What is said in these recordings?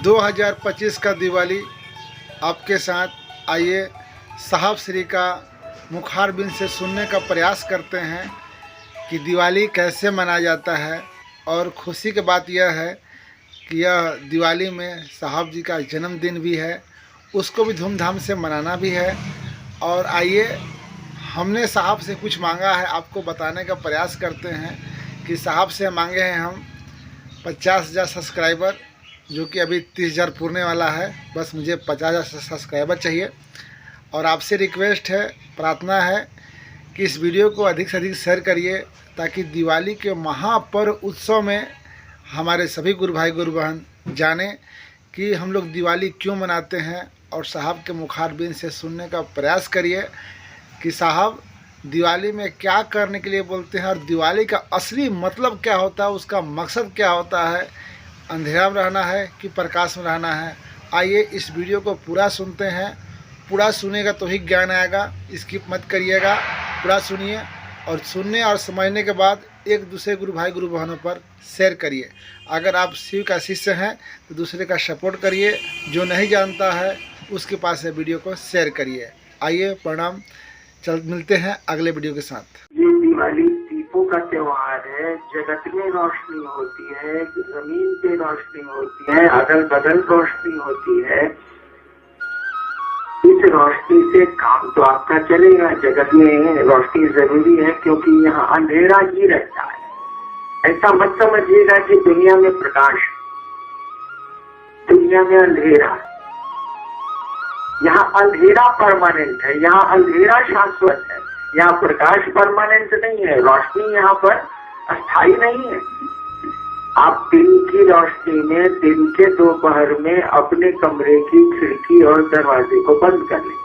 2025 का दिवाली आपके साथ। आइए साहब श्री का मुखारबिन से सुनने का प्रयास करते हैं कि दिवाली कैसे मनाया जाता है। और खुशी की बात यह है कि यह दिवाली में साहब जी का जन्मदिन भी है, उसको भी धूमधाम से मनाना भी है। और आइए हमने साहब से कुछ मांगा है, आपको बताने का प्रयास करते हैं कि साहब से मांगे हैं हम 50,000 सब्सक्राइबर, जो कि अभी 30,000 पूरने वाला है। बस मुझे 50,000 सब्सक्राइबर चाहिए। और आपसे रिक्वेस्ट है, प्रार्थना है कि इस वीडियो को अधिक से अधिक शेयर करिए, ताकि दिवाली के महापर्व उत्सव में हमारे सभी गुरु भाई गुरु बहन जाने कि हम लोग दिवाली क्यों मनाते हैं। और साहब के मुखारबिन से सुनने का प्रयास करिए कि साहब दिवाली में क्या करने के लिए बोलते हैं और दिवाली का असली मतलब क्या होता है, उसका मकसद क्या होता है। अंधेरा में रहना है कि प्रकाश में रहना है। आइए इस वीडियो को पूरा सुनते हैं। पूरा सुनेगा तो ही ज्ञान आएगा, स्किप मत करिएगा, पूरा सुनिए। और सुनने और समझने के बाद एक दूसरे गुरु भाई गुरु बहनों पर शेयर करिए। अगर आप शिव का शिष्य हैं तो दूसरे का सपोर्ट करिए, जो नहीं जानता है उसके पास है वीडियो को शेयर करिए। आइए प्रणाम, मिलते हैं अगले वीडियो के साथ। ये दिवाली दीपों का त्योहार है। जगत में रोशनी होती है, जमीन पे रोशनी होती है, अगल बगल रोशनी होती है। इस रोशनी से काम तो आपका चलेगा। जगत में रोशनी जरूरी है, क्योंकि यहाँ अंधेरा ही रहता है। ऐसा मत समझिएगा कि दुनिया में प्रकाश, दुनिया में अंधेरा। यहाँ अंधेरा परमानेंट है, यहाँ अंधेरा शाश्वत है। यहाँ प्रकाश परमानेंट नहीं है, रोशनी यहाँ पर अस्थायी नहीं है। आप दिन की रोशनी में दिन के दोपहर में अपने कमरे की खिड़की और दरवाजे को बंद कर लें।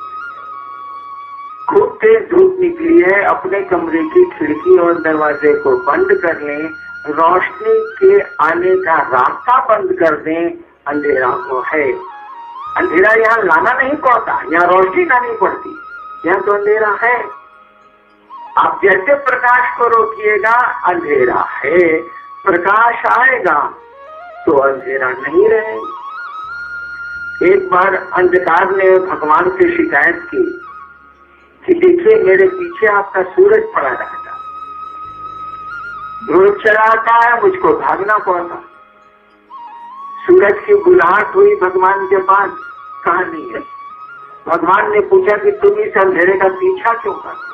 खूब तेज धूप निकली है, अपने कमरे की खिड़की और दरवाजे को बंद कर लें। रोशनी के आने का रास्ता बंद कर दें। अंधेरा वो है। अंधेरा यहाँ लाना नहीं पड़ता, यहाँ रोशनी लानी पड़ती। यहाँ तो अंधेरा है। आप जैसे प्रकाश को रोकिएगा, अंधेरा है। प्रकाश आएगा तो अंधेरा नहीं रहेगा। एक बार अंधकार ने भगवान से शिकायत की कि देखिए मेरे पीछे आपका सूरज पड़ा रहता, रोज चला आता है, मुझको भागना पड़ता। सूरज की बुलाहट हुई भगवान के पास, कहा नहीं है। भगवान ने पूछा कि तुम इस अंधेरे का पीछा क्यों करते?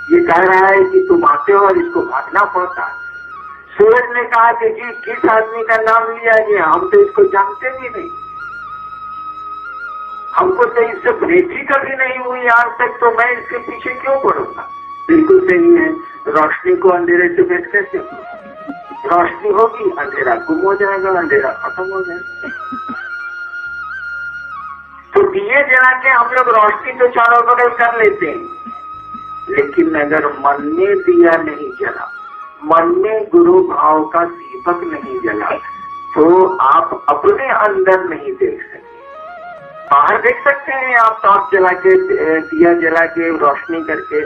ये कह रहा है कि तुम आते हो और इसको भागना पड़ता है। सूरज ने कहा कि जी किस आदमी का नाम लिया गया, हम तो इसको जानते भी नहीं, हमको तो इससे भेंट ही कभी नहीं हुई आज तक, तो मैं इसके पीछे क्यों पड़ूंगा। बिल्कुल सही है। रोशनी को अंधेरे से भेंट कैसे हो? रोशनी होगी, अंधेरा गुम हो जाएगा, अंधेरा खत्म हो जाएगा। तो दिए जला के हम लोग रोशनी तो चारों बगल कर लेते हैं, लेकिन अगर मन में दिया नहीं जला, मन में गुरु भाव का दीपक नहीं जला, तो आप अपने अंदर नहीं देख सकते। बाहर देख सकते हैं आप, टॉर्च जला के, दिया जला के, रोशनी करके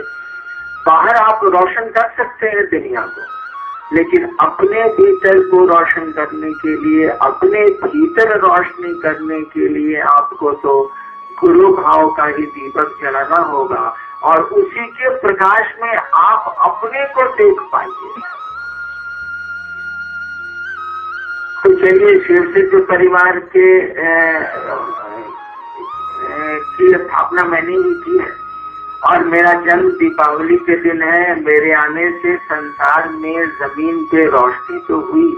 बाहर आप रोशन कर सकते हैं दुनिया को। लेकिन अपने भीतर को रोशन करने के लिए, अपने भीतर रोशनी करने के लिए आपको तो गुरु भाव का ही दीपक जलाना होगा। और उसी के प्रकाश में आप अपने को देख पाएंगे। तो चलिए, शिव सिद्ध परिवार के की स्थापना मैंने ही की है, और मेरा जन्म दीपावली के दिन है। मेरे आने से संसार में जमीन पे रोशनी तो हुई।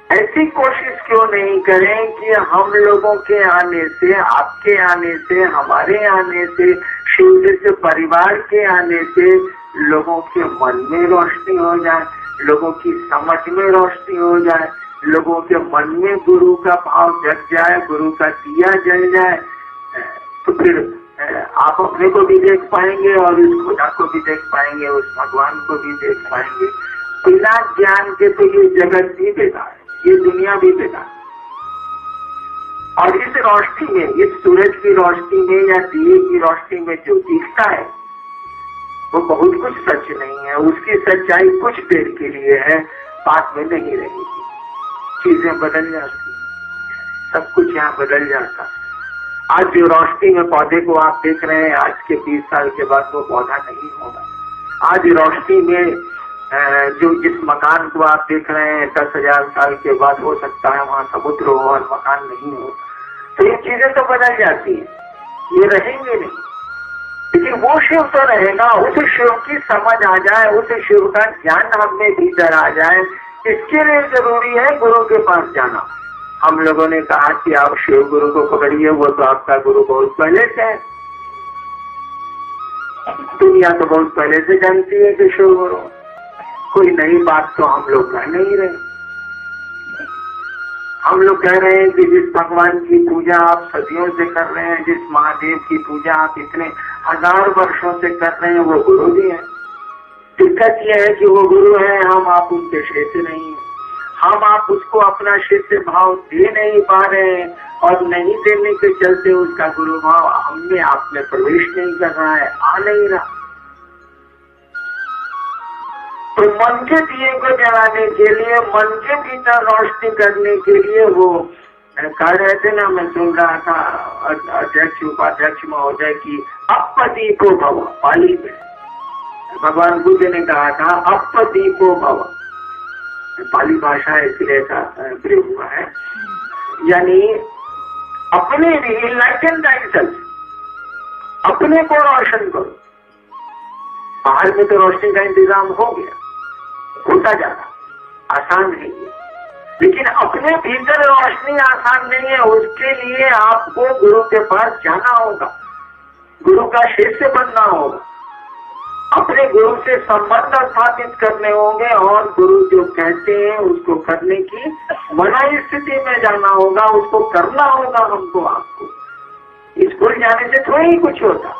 ऐसी कोशिश क्यों नहीं करें कि हम लोगों के आने से, आपके आने से, हमारे आने से, शिव सिद्ध परिवार के आने से लोगों के मन में रोशनी हो जाए, लोगों की समझ में रोशनी हो जाए, लोगों के मन में गुरु का भाव जग जाए, गुरु का दिया जल जाए। तो फिर आप अपने को भी देख पाएंगे और उस खुदा को भी देख पाएंगे, उस भगवान को भी देख पाएंगे। बिना ज्ञान के तो ये जगत भी बेकार है, ये दुनिया भी बेकार। और इस रोशनी में, इस सूरज की रोशनी में या दिए की रोशनी में जो दिखता है वो बहुत कुछ सच नहीं है। उसकी सच्चाई कुछ देर के लिए है, बाद में नहीं रहेगी, चीजें बदल जाती। सब कुछ यहाँ बदल जाता। आज जो रोशनी में पौधे को आप देख रहे हैं, आज के 20 साल के बाद वो पौधा नहीं होगा। आज रोशनी में जो जिस मकान को आप देख रहे हैं 10,000 साल के बाद हो सकता है वहां समुद्र हो और मकान नहीं हो। तो ये चीजें तो बदल जाती हैं, ये रहेंगे नहीं, लेकिन वो शिव तो रहेगा। उस शिव की समझ आ जाए, उस शिव का ज्ञान हमने भीतर आ जाए, इसके लिए जरूरी है गुरु के पास जाना। हम लोगों ने कहा कि आप शिव गुरु को पकड़िए, वो तो आपका गुरु बहुत पहले से है। दुनिया तो बहुत पहले से जानती है कि शिव गुरु, कोई नई बात तो हम लोग कह नहीं रहे। हम लोग कह रहे हैं कि जिस भगवान की पूजा आप सदियों से कर रहे हैं, जिस महादेव की पूजा आप इतने 1000 वर्षों से कर रहे हैं, वो गुरु भी है। दिक्कत यह है कि वो गुरु है, हम आप उनके शिष्य नहीं है। हम आप उसको अपना शिष्य भाव दे नहीं पा रहे हैं, और नहीं देने के चलते उसका गुरु भाव हमने आप में प्रवेश नहीं कर रहा है, आ नहीं रहा। तो मन के दिए को जलाने के लिए, मन के भीतर रोशनी करने के लिए वो कह रहे थे ना, मैं सुन रहा था अध्यक्ष उपाध्यक्ष महोदय की, अपदीपो भव, पाली में भगवान बुद्ध ने कहा था अपदीपो भव। पाली भाषा इसलिए ऐसा प्रयोग हुआ है, यानी अपने इनलाइटन थायसेल्फ, अपने को रोशन करो। बाहर में तो रोशनी का इंतजाम हो गया, होता जाता, आसान नहीं है, लेकिन अपने भीतर रोशनी आसान नहीं है। उसके लिए आपको गुरु के पास जाना होगा, गुरु का शिष्य बनना होगा, अपने गुरु से संबंध स्थापित करने होंगे, और गुरु जो कहते हैं उसको करने की मनाई स्थिति में जाना होगा, उसको करना होगा हमको आपको। स्कूल जाने से थोड़ी ही कुछ होता,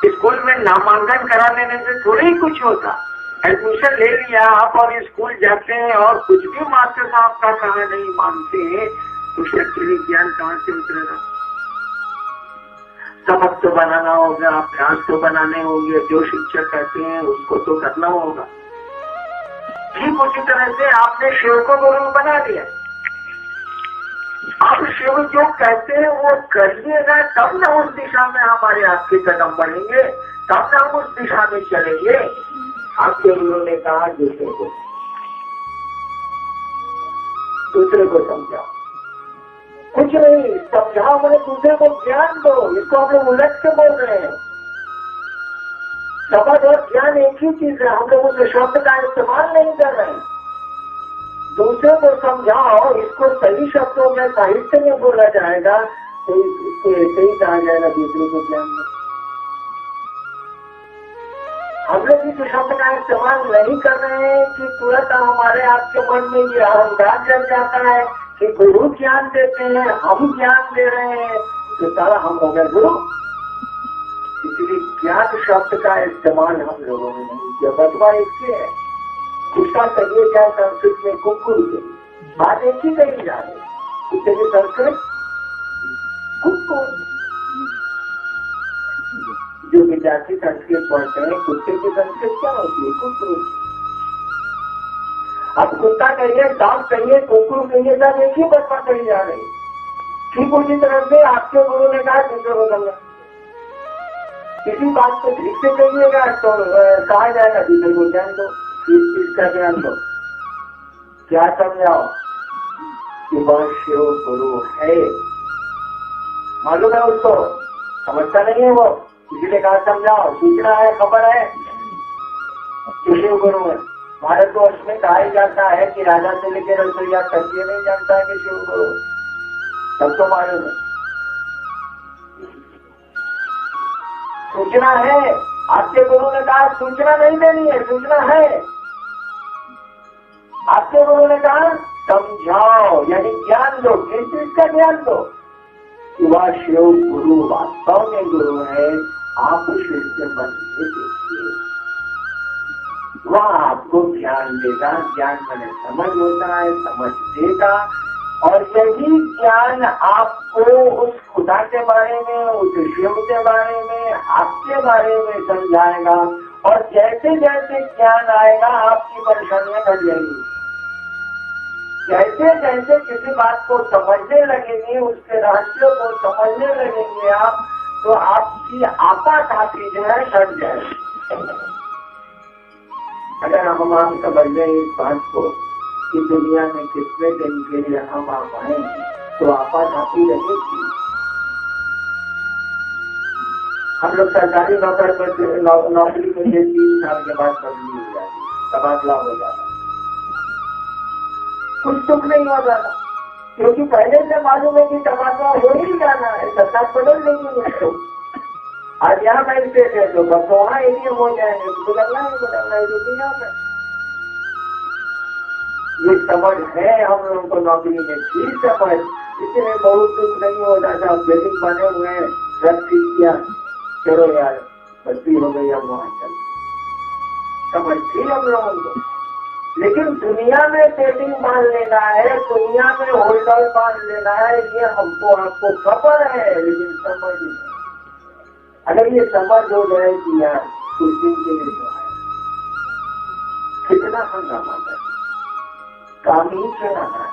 स्कूल में नामांकन करा लेने से थोड़ी ही कुछ होता। एडमिशन ले लिया आप और स्कूल जाते हैं और कुछ भी मास्टर साहब का कहा नहीं मानते हैं, तो शैक्षणिक ज्ञान कहाँ से उतरेगा? सबक तो बनाना होगा, अभ्यास तो बनाने होंगे, जो शिक्षक कहते हैं उसको तो करना होगा। ठीक उसी तरह से आपने शिव को गुरु बना दिया, आप शिव जो कहते हैं वो करिएगा, तब ना उस दिशा में हमारे आपके कदम बढ़ेंगे, तब ना हम उस दिशा में चलेंगे। आपके गुरु ने कहा दूसरे को समझाओ, कुछ नहीं समझाओ, मैंने दूसरे को ज्ञान दो। इसको हम लोग उलट के बोल रहे हैं। समझ और ज्ञान एक ही चीज है, हम लोग उस शब्द का इस्तेमाल नहीं कर रहे हैं। दूसरे को समझाओ, इसको सही शब्दों में साहित्य में बोला जाएगा, तो इसको ऐसे ही कहा जाएगा दूसरे को ज्ञान दो। हम लोग इस शब्द का इस्तेमाल नहीं कर रहे हैं कि तुरंत हमारे आपके मन में ये अहंकार जग जाता है कि गुरु ज्ञान देते हैं, हम ज्ञान दे रहे हैं, तो सारा हम हो गए गुरु। इसलिए ज्ञान शब्द का इस्तेमाल हम लोगों ने नहीं किया। बतवा इसके है, उसका कहिए क्या संस्कृत में कुकुर के बात एक ही कही जा रही, उसके लिए संस्कृत कुकुर। जो विद्यार्थी संस्कृत पढ़ते हैं, कुत्ते की संस्कृत क्या होती है? कुकुर। अब कुत्ता कहिए, डॉग कहिए, कुकुर कहिए, सब एक ही बतवा कही जा रही। ठीक उसी तरह से आपके गुरु ने कहा दूसरे को समझा, किसी बात को ठीक से कहिएगा तो कहा जाएगा दूसरे को ज्ञान दो, इस चीज का ज्ञान दो। क्या समझाओ कि वह शिव गुरु है, मालूम है उसको, समझता नहीं है वो, इसलिए कहा समझाओ। सूचना है, खबर है कि शिव गुरु है। भारतवर्ष में कहा जाता है कि राजा से लेकर रसोईया तक ये नहीं जानता है कि शिव गुरु, सब तो मालूम है। सूचना है, आपके गुरु ने कहा सूचना नहीं देनी है, सूचना है। आपके गुरु ने कहा समझाओ, यानी ज्ञान दो। किस चीज का ज्ञान दो? कि वह शिव गुरु वास्तव में गुरु है, आप शिष्य बनने देखिए, वह आपको ज्ञान देगा। ज्ञान मैंने समझ होता है, समझ देगा, और यही ज्ञान आपको उस खुदा के बारे में, उस शिव के बारे में, आपके बारे में समझाएगा। और जैसे जैसे ज्ञान आएगा आपकी परेशानियां घट जाएंगी। जैसे जैसे किसी बात को समझने लगेंगे, उसके रहस्यों को समझने लगेंगे आप, तो आपकी आपाधापी जो है हट जाएगी। अगर हम आप समझ लें इस बात को कि दुनिया में कितने दिन के लिए हम आप आए, तो आपाधापी रहेगी। हम लोग सरकारी नौकरी के लिए 3 साल के बाद बदली हो जाती, तबादला हो जाता, कुछ सुख नहीं हो जाता, क्योंकि पहले से मालूम है कि तबादला हो ही जाना है, सरकार बदल देगी उसको। आज यहाँ मैजिस्ट्रेट है तो बस वहाँ एरिया हो जाएंगे, तो बदलना है दुनिया में। ये समझ है हम लोगों को नौकरी में, ठीक समझ, इसलिए बहुत दुख नहीं होता था। बेसिक बने हुए हैं, सब ठीक किया, चलो यार बस्ती हो गई, अब वहां चल, समझ थी हम लोगों को। लेकिन दुनिया में सेटिंग मान लेना है, दुनिया में होल्डर मान लेना है, ये हमको आपको खबर है, लेकिन समझ नहीं। अगर ये समझ हो जाए कि यार कुछ दिन के लिए तो आए, कितना हंगामा है, काम ही चला है,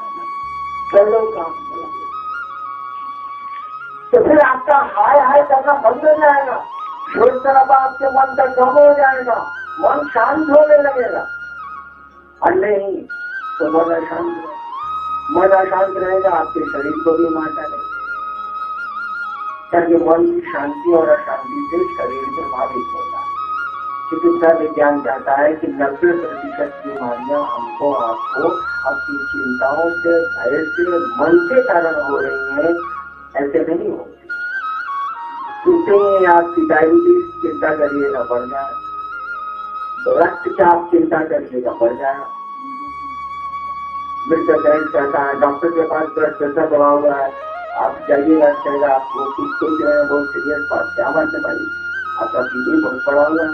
चलो काम चला, तो फिर आपका हाय हाय करना बंद हो जाएगा, शोर शराबा आपके मन तक कम हो जाएगा, मन शांत होने लगेगा। और नहीं तो मन अशांत, मन अशांत रहेगा, आपके शरीर को भी मार डालेगा। क्योंकि मन की शांति और अशांति से शरीर प्रभावित होता है। चिकित्सा विज्ञान कहता है कि 90% बीमारियां हमको आपको अपनी चिंताओं से, भय से, मन के कारण हो रही हैं, ऐसे नहीं होती। सुनते हैं आपकी डायबिटीज, चिंता करिएगा बढ़ जाए, रक्तचाप चिंता करिएगा बढ़ जाएगा, मिर्चा गैस कहता है, डॉक्टर के पास ब्लड प्रेशर बढ़ा हुआ है, आप जाइएगा, कहेगा आपको कुछ सोच रहे हैं, बहुत सीरियस बात, क्या बात है भाई, आपका बीपी बहुत बढ़ा हुआ है।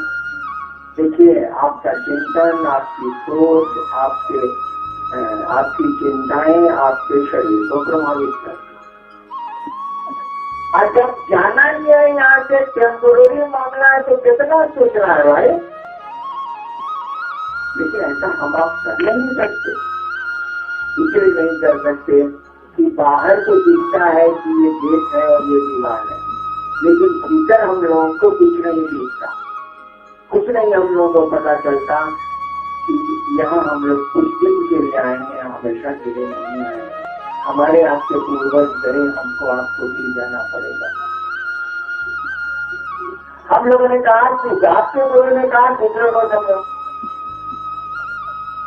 देखिए आपका चिंतन, आपकी सोच, आपकी चिंताएं आपके शरीर को प्रभावित करती। और जब जाना ही है यहाँ से टेम्पोररी मामला है, तो कितना सोचना है भाई। लेकिन ऐसा हम आप कर नहीं सकते, इसलिए नहीं कर सकते कि बाहर को दिखता है कि ये देश है और ये दीवार है, लेकिन भीतर हम लोगों को कुछ नहीं दिखता, कुछ नहीं हम लोगों को पता चलता कि यहाँ हम लोग कुछ दिन के लिए आए हैं, हमेशा के लिए नहीं आए। हमारे आपके पूर्वज गए, हमको आपको भी जाना पड़ेगा। हम लोगों ने कहा, आपके लोगों ने कहा दूसरे को समझो।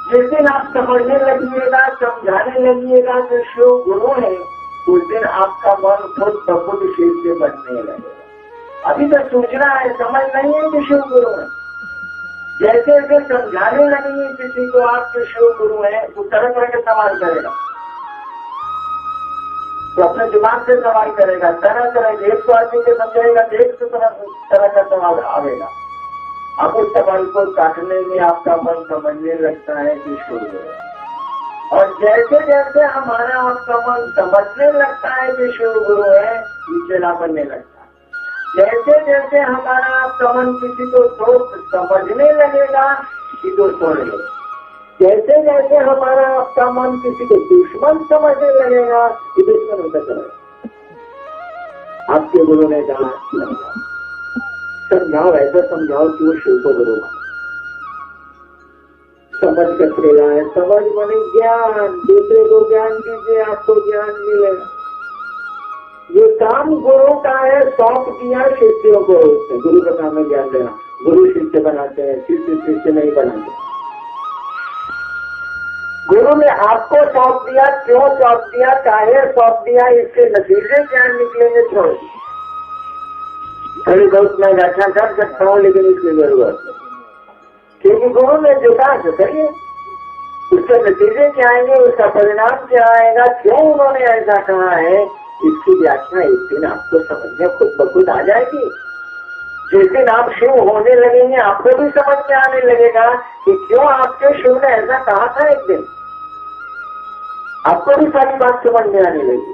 जिस दिन आप समझने लगिएगा, समझाने लगिएगा कि शिव गुरु है, उस दिन आपका मन खुद बखुद शिव से बनने लगेगा। अभी तो सूचना है, समझ नहीं है कि शिव गुरु है। जैसे जैसे समझाने लगेंगे किसी को आपके शिव गुरु है, तो तरह तरह के सवाल करेगा, तो अपने दिमाग से सवाल करेगा, तरह तरह के, 100 आदमी के समझाएगा, 100 तरह का सवाल आएगा। अब उस सवाल को काटने में आपका मन समझने लगता है कि शुरू है, और जैसे जैसे हमारा आपका मन समझने लगता है कि शिव गुरु है, नीचेला बनने लगता है। जैसे जैसे हमारा आपका मन किसी को दोस्त समझने लगेगा कि दोस्त होने लगेगा, जैसे जैसे हमारा आपका मन किसी को दुश्मन समझने लगेगा कि दुश्मन होता चलेगा। आपके गुरु ने कहा समझाओ, ऐसा समझाओ कि वो शिव को गुरु माने। समझ कैसे है, समझ माने ज्ञान, दूसरे को ज्ञान दीजिए, आपको ज्ञान मिलेगा। ये काम गुरु का है, सौंप दिया शिष्यों को। गुरु का काम है ज्ञान देना, गुरु शिष्य बनाते हैं, शिष्य शिष्य नहीं बनाते। गुरु ने आपको सौंप दिया, क्यों सौंप दिया, काहे सौंप दिया, इसके नतीजे ज्ञान निकलेंगे। छोड़ थोड़ी बहुत मैं व्याख्या कर सकता हूँ, लेकिन इसकी जरूरत है, क्योंकि गुरु ने जो कहा तो करिए, उसके नतीजे क्या आएंगे, उसका परिणाम क्या आएगा, क्यों उन्होंने ऐसा कहा है, इसकी व्याख्या एक दिन आपको समझ में खुद ब खुद आ जाएगी। जिस दिन आप शिव होने लगेंगे, आपको भी समझ में आने लगेगा कि क्यों आपके शिव ने ऐसा कहा था। एक दिन आपको भी सारी बात समझ में आने लगेगी।